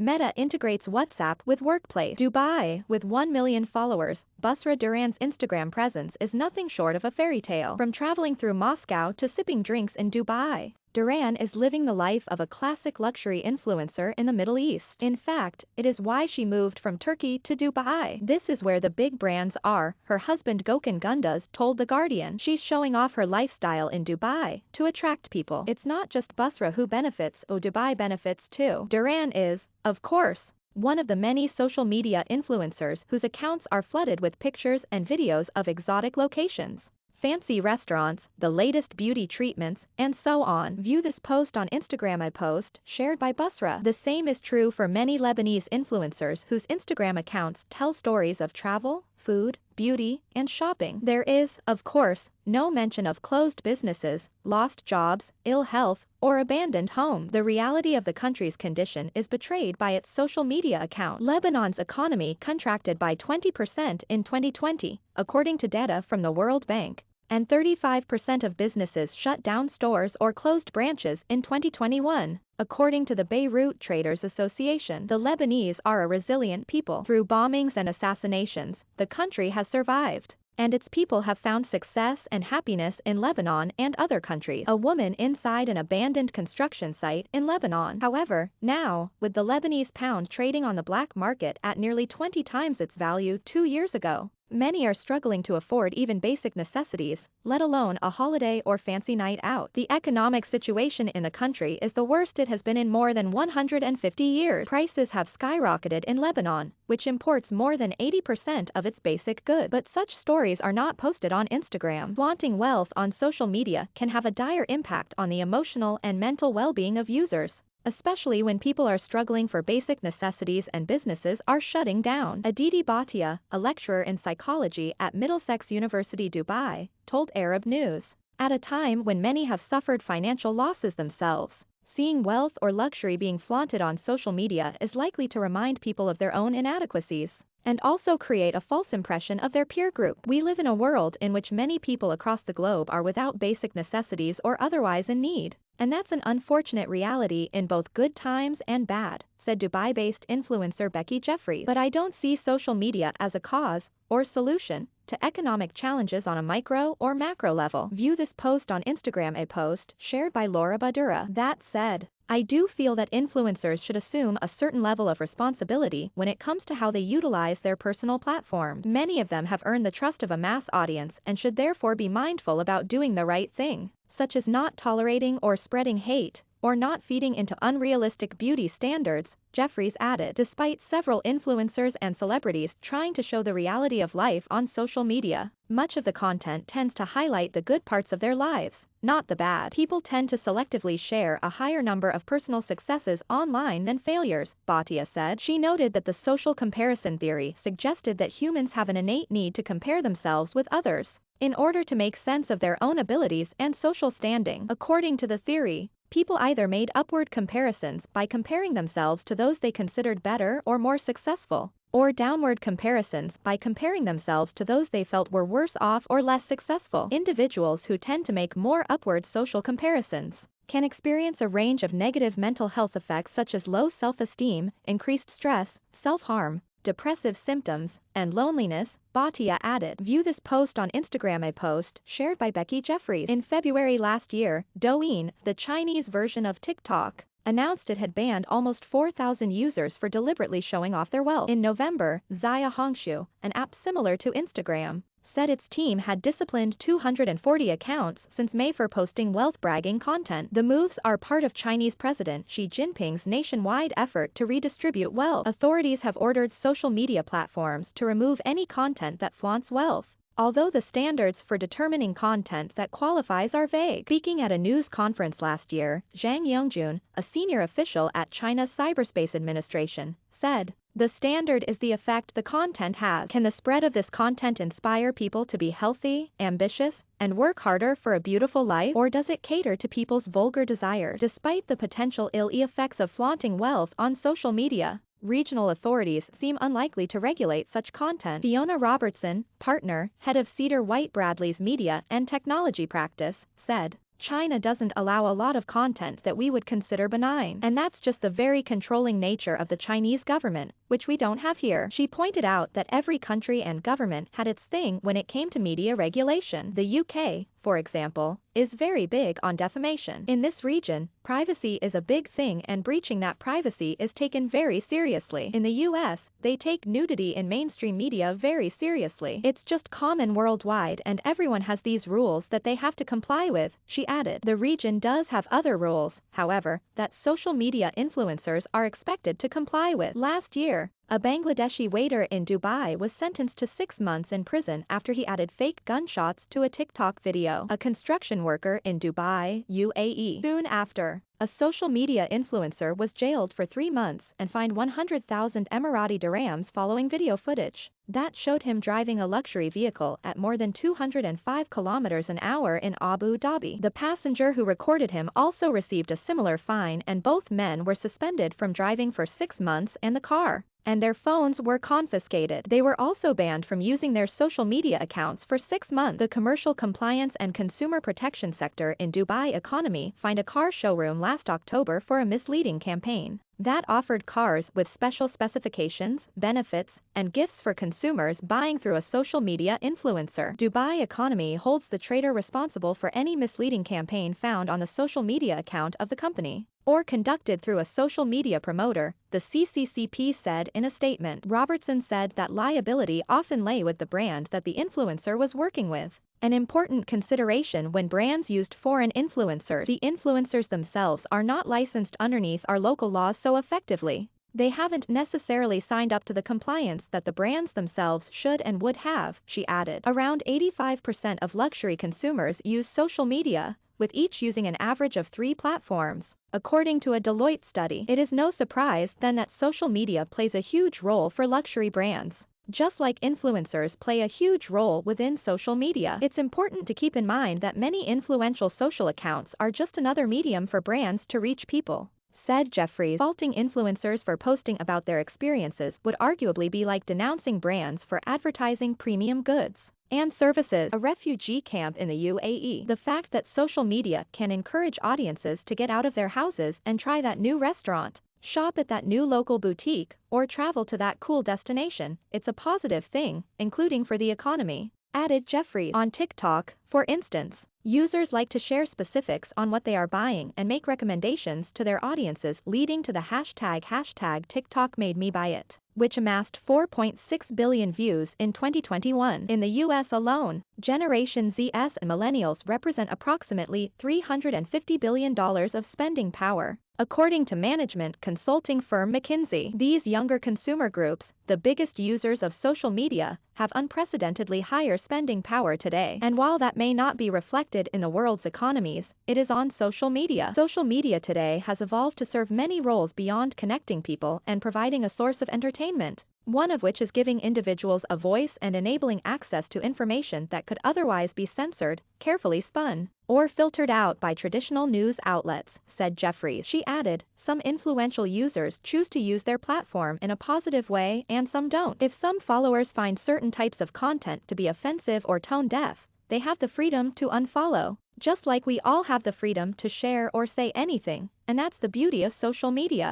Meta integrates WhatsApp with Workplace. Dubai, with 1 million followers, Busra Duran's Instagram presence is nothing short of a fairy tale. From traveling through Moscow to sipping drinks in Dubai, Duran is living the life of a classic luxury influencer in the Middle East. In fact, it is why she moved from Turkey to Dubai. This is where the big brands are, her husband Gökhan Gündüz told The Guardian. She's showing off her lifestyle in Dubai to attract people. It's not just Busra who benefits, Dubai benefits too. Duran is, of course, one of the many social media influencers whose accounts are flooded with pictures and videos of exotic locations, fancy restaurants, the latest beauty treatments, and so on. View this post on Instagram. A post shared by Busra. The same is true for many Lebanese influencers whose Instagram accounts tell stories of travel, food, beauty, and shopping. There is, of course, no mention of closed businesses, lost jobs, ill health, or abandoned homes. The reality of the country's condition is betrayed by its social media account. Lebanon's economy contracted by 20% in 2020, according to data from the World Bank, and 35% of businesses shut down stores or closed branches in 2021, according to the Beirut Traders Association. The Lebanese are a resilient people. Through bombings and assassinations, the country has survived, and its people have found success and happiness in Lebanon and other countries. A woman inside an abandoned construction site in Lebanon. However, now, with the Lebanese pound trading on the black market at nearly 20 times its value 2 years ago, many are struggling to afford even basic necessities, let alone a holiday or fancy night out. The economic situation in the country is the worst it has been in more than 150 years. Prices have skyrocketed in Lebanon, which imports more than 80% of its basic goods. But such stories are not posted on Instagram. Flaunting wealth on social media can have a dire impact on the emotional and mental well-being of users, especially when people are struggling for basic necessities and businesses are shutting down. Aditi Bhatia, a lecturer in psychology at Middlesex University Dubai, told Arab News. At a time when many have suffered financial losses themselves, seeing wealth or luxury being flaunted on social media is likely to remind people of their own inadequacies, and also create a false impression of their peer group. We live in a world in which many people across the globe are without basic necessities or otherwise in need. And that's an unfortunate reality in both good times and bad, said Dubai-based influencer Becky Jeffries. But I don't see social media as a cause or solution to economic challenges on a micro or macro level. View this post on Instagram. A post shared by Laura Badura. That said, I do feel that influencers should assume a certain level of responsibility when it comes to how they utilize their personal platform. Many of them have earned the trust of a mass audience and should therefore be mindful about doing the right thing, such as not tolerating or spreading hate, or not feeding into unrealistic beauty standards, Jeffries added. Despite several influencers and celebrities trying to show the reality of life on social media, much of the content tends to highlight the good parts of their lives, not the bad. People tend to selectively share a higher number of personal successes online than failures, Bhatia said. She noted that the social comparison theory suggested that humans have an innate need to compare themselves with others in order to make sense of their own abilities and social standing. According to the theory, people either made upward comparisons by comparing themselves to those they considered better or more successful, or downward comparisons by comparing themselves to those they felt were worse off or less successful. Individuals who tend to make more upward social comparisons can experience a range of negative mental health effects such as low self-esteem, increased stress, self-harm, depressive symptoms, and loneliness, Bhatia added. View this post on Instagram. A post shared by Becky Jeffries. In February last year, Douyin, the Chinese version of TikTok, announced it had banned almost 4,000 users for deliberately showing off their wealth. In November, Zaya Hongshu, an app similar to Instagram, said its team had disciplined 240 accounts since May for posting wealth-bragging content. The moves are part of Chinese President Xi Jinping's nationwide effort to redistribute wealth. Authorities have ordered social media platforms to remove any content that flaunts wealth, although the standards for determining content that qualifies are vague. Speaking at a news conference last year, Zhang Yongjun, a senior official at China's Cyberspace Administration, said, "The standard is the effect the content has. Can the spread of this content inspire people to be healthy, ambitious, and work harder for a beautiful life? Or does it cater to people's vulgar desires?" Despite the potential ill effects of flaunting wealth on social media, regional authorities seem unlikely to regulate such content. Fiona Robertson, partner, head of Cedar White Bradley's media and technology practice, said, China doesn't allow a lot of content that we would consider benign. And that's just the very controlling nature of the Chinese government, which we don't have here. She pointed out that every country and government had its thing when it came to media regulation. The UK, for example, is very big on defamation. In this region, privacy is a big thing and breaching that privacy is taken very seriously. In the US, they take nudity in mainstream media very seriously. It's just common worldwide and everyone has these rules that they have to comply with, she added. The region does have other rules, however, that social media influencers are expected to comply with. Last year, a Bangladeshi waiter in Dubai was sentenced to 6 months in prison after he added fake gunshots to a TikTok video. A construction worker in Dubai, UAE. Soon after, a social media influencer was jailed for 3 months and fined 100,000 Emirati dirhams following video footage that showed him driving a luxury vehicle at more than 205 kilometers an hour in Abu Dhabi. The passenger who recorded him also received a similar fine and both men were suspended from driving for 6 months and the car and their phones were confiscated. They were also banned from using their social media accounts for 6 months. The Commercial Compliance and Consumer Protection Sector in Dubai Economy fined a car showroom last October for a misleading campaign that offered cars with special specifications, benefits, and gifts for consumers buying through a social media influencer. Dubai Economy holds the trader responsible for any misleading campaign found on the social media account of the company or conducted through a social media promoter, the CCCP said in a statement. Robertson said that liability often lay with the brand that the influencer was working with. An important consideration when brands used foreign influencers. The influencers themselves are not licensed underneath our local laws so effectively. They haven't necessarily signed up to the compliance that the brands themselves should and would have, she added. Around 85% of luxury consumers use social media, with each using an average of 3 platforms. According to a Deloitte study, it is no surprise then that social media plays a huge role for luxury brands. Just like influencers play a huge role within social media, it's important to keep in mind that many influential social accounts are just another medium for brands to reach people, said Jeffries. Faulting influencers for posting about their experiences would arguably be like denouncing brands for advertising premium goods and services. A refugee camp in the UAE. The fact that social media can encourage audiences to get out of their houses and try that new restaurant, shop at that new local boutique, or travel to that cool destination, it's a positive thing, including for the economy, added Jeffries. On TikTok, for instance, users like to share specifics on what they are buying and make recommendations to their audiences, leading to the hashtag TikTok made me buy it, which amassed 4.6 billion views in 2021. In the US alone, Generation Zs and millennials represent approximately $350 billion of spending power, according to management consulting firm McKinsey. These younger consumer groups, the biggest users of social media, have unprecedentedly higher spending power today. And while that may not be reflected in the world's economies, it is on social media. Social media today has evolved to serve many roles beyond connecting people and providing a source of entertainment, one of which is giving individuals a voice and enabling access to information that could otherwise be censored, carefully spun, or filtered out by traditional news outlets, said Jeffries. She added, some influential users choose to use their platform in a positive way and some don't. If some followers find certain types of content to be offensive or tone deaf, they have the freedom to unfollow, just like we all have the freedom to share or say anything, and that's the beauty of social media.